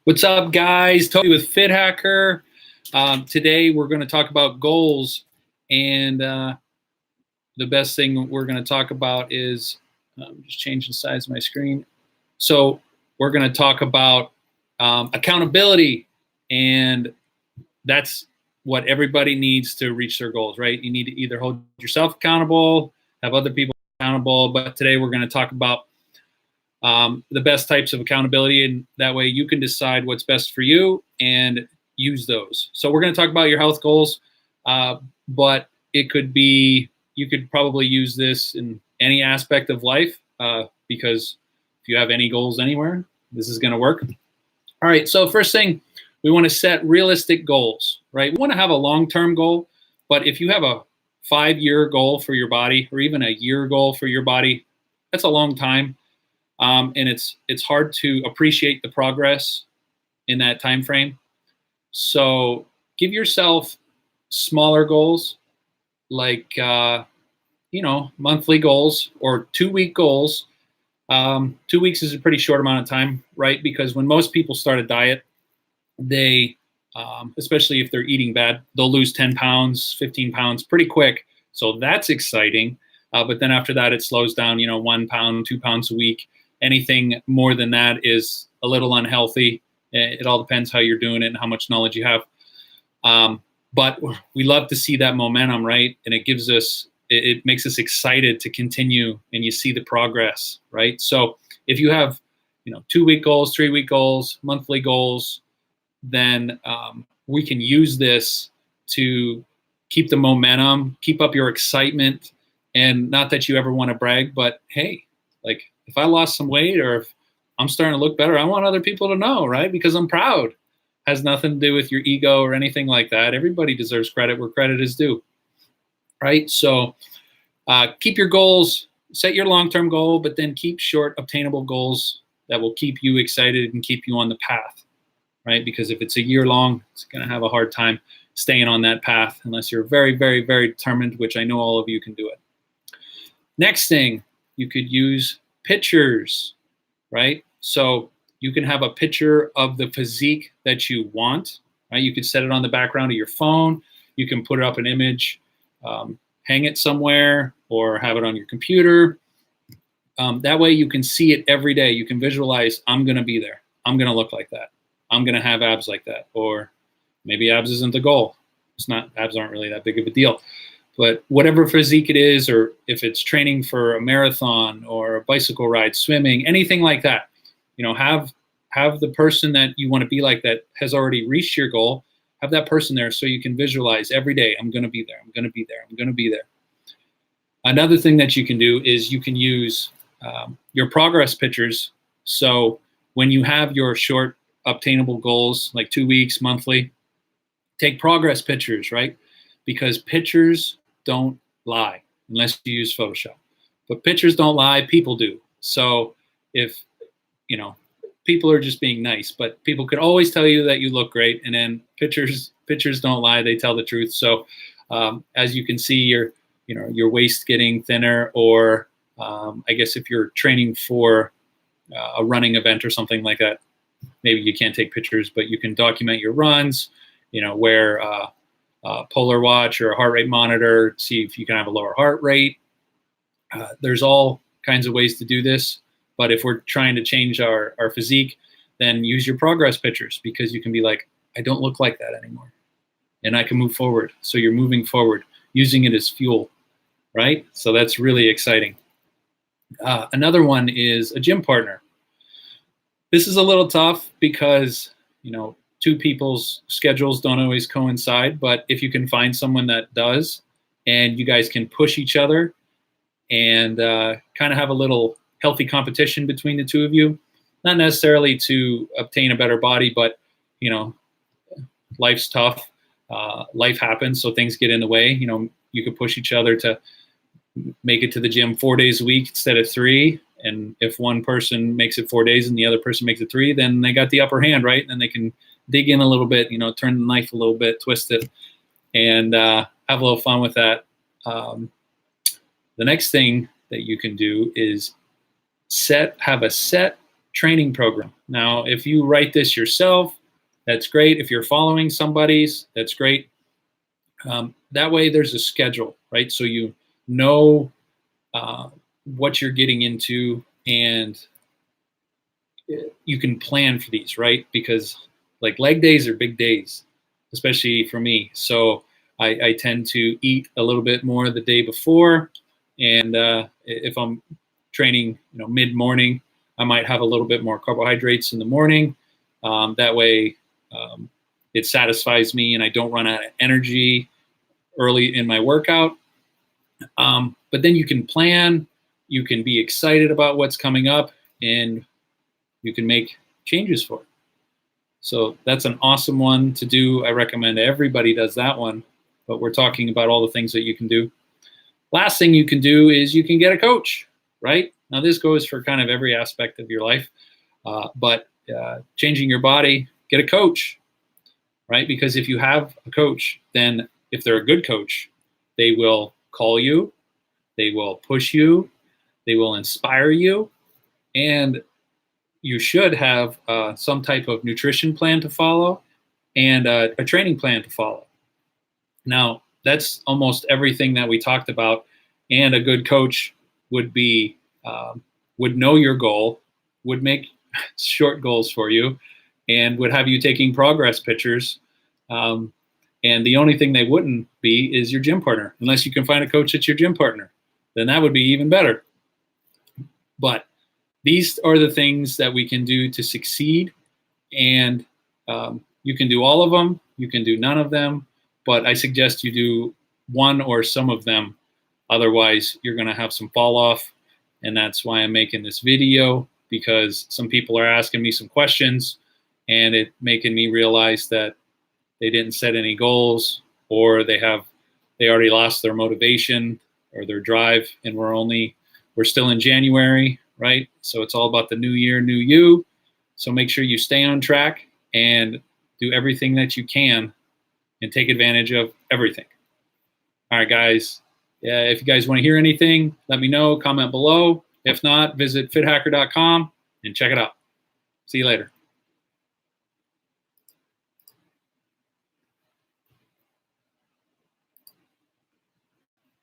What's up, guys? Toby with FitHacker. Today we're going to talk about goals, and the best thing we're going to talk about is just changing the size of my screen. So we're going to talk about accountability, and that's what everybody needs to reach their goals, right? You need to either hold yourself accountable, have other people accountable, but today we're going to talk about the best types of accountability, and that way you can decide what's best for you and use those. So we're going to talk about your health goals, but it could be, you could probably use this in any aspect of life, because if you have any goals anywhere, this is going to work. All right, so first thing, we want to set realistic goals, right? We want to have a long-term goal, but if you have a 5-year goal for your body or even a year goal for your body, that's a long time. And it's hard to appreciate the progress in that time frame. So give yourself smaller goals, like monthly goals or 2-week goals. 2 weeks is a pretty short amount of time, right? Because when most people start a diet, they, especially if they're eating bad, they'll lose 10 pounds, 15 pounds pretty quick. So that's exciting. But then after that, it slows down, 1 pound, 2 pounds a week. Anything more than that is a little unhealthy. It all depends how you're doing it and how much knowledge you have. But we love to see that momentum, right? And it gives us, it makes us excited to continue, and you see the progress, right? So if you have, 2-week goals, 3-week goals, monthly goals, then we can use this to keep the momentum, keep up your excitement. And not that you ever want to brag, but hey, like, if I lost some weight or if I'm starting to look better, I want other people to know, right? Because I'm proud. Has nothing to do with your ego or anything like that. Everybody deserves credit where credit is due, right? So keep your goals, set your long-term goal, but then keep short, obtainable goals that will keep you excited and keep you on the path, right? Because if it's a year long, it's going to have a hard time staying on that path unless you're very, very, very determined, which I know all of you can do it. Next thing, you could use pictures, right? So you can have a picture of the physique that you want, right? You could set it on the background of your phone. You can put up an image, hang it somewhere, or have it on your computer. That way you can see it every day. You can visualize, I'm going to be there. I'm going to look like that. I'm going to have abs like that. Or maybe abs isn't the goal. It's not, abs aren't really that big of a deal. But whatever physique it is, or if it's training for a marathon or a bicycle ride, swimming, anything like that, have the person that you want to be like that has already reached your goal, have that person there so you can visualize every day, I'm going to be there, I'm going to be there, I'm going to be there. Another thing that you can do is you can use your progress pictures. So when you have your short obtainable goals, like 2 weeks, monthly, take progress pictures, right? Because pictures don't lie unless you use Photoshop. But pictures don't lie, people do. So if, people are just being nice, but people could always tell you that you look great, and then pictures don't lie, they tell the truth. So as you can see, your waist getting thinner, or I guess if you're training for a running event or something like that, maybe you can't take pictures, but you can document your runs, wear polar watch or a heart rate monitor, see if you can have a lower heart rate. There's all kinds of ways to do this, but if we're trying to change our physique, then use your progress pictures, because you can be like, I don't look like that anymore, and I can move forward. So you're moving forward, using it as fuel, right? So that's really exciting. Another one is a gym partner. This is a little tough because, two people's schedules don't always coincide, but if you can find someone that does, and you guys can push each other and kind of have a little healthy competition between the two of you, not necessarily to obtain a better body, but, life's tough. Life happens, so things get in the way. You could push each other to make it to the gym 4 days a week instead of 3. And if one person makes it 4 days and the other person makes it 3, then they got the upper hand, right? And they can dig in a little bit, turn the knife a little bit, twist it, and have a little fun with that. The next thing that you can do is have a set training program. Now, if you write this yourself, that's great. If you're following somebody's, that's great. That way there's a schedule, right? So you know what you're getting into, and you can plan for these, right? Because like leg days are big days, especially for me. So I tend to eat a little bit more the day before, and if I'm training, mid-morning, I might have a little bit more carbohydrates in the morning. That way, it satisfies me, and I don't run out of energy early in my workout. But then you can plan, you can be excited about what's coming up, and you can make changes for it. So that's an awesome one to do. I recommend everybody does that one, but we're talking about all the things that you can do. Last thing you can do is you can get a coach, right? Now this goes for kind of every aspect of your life, but changing your body, get a coach, right? Because if you have a coach, then if they're a good coach, they will call you, they will push you, they will inspire you, and you should have some type of nutrition plan to follow and a training plan to follow. Now, that's almost everything that we talked about, and a good coach would be would know your goal, would make short goals for you, and would have you taking progress pictures. And the only thing they wouldn't be is your gym partner, unless you can find a coach that's your gym partner. Then that would be even better. But these are the things that we can do to succeed, and you can do all of them, you can do none of them, but I suggest you do one or some of them. Otherwise, you're going to have some fall off, and that's why I'm making this video, because some people are asking me some questions, and it making me realize that they didn't set any goals, or they already lost their motivation or their drive, and we're still in January, right? So it's all about the new year, new you. So make sure you stay on track and do everything that you can and take advantage of everything. All right, guys. Yeah, if you guys want to hear anything, let me know, comment below. If not, visit FitHacker.com and check it out. See you later.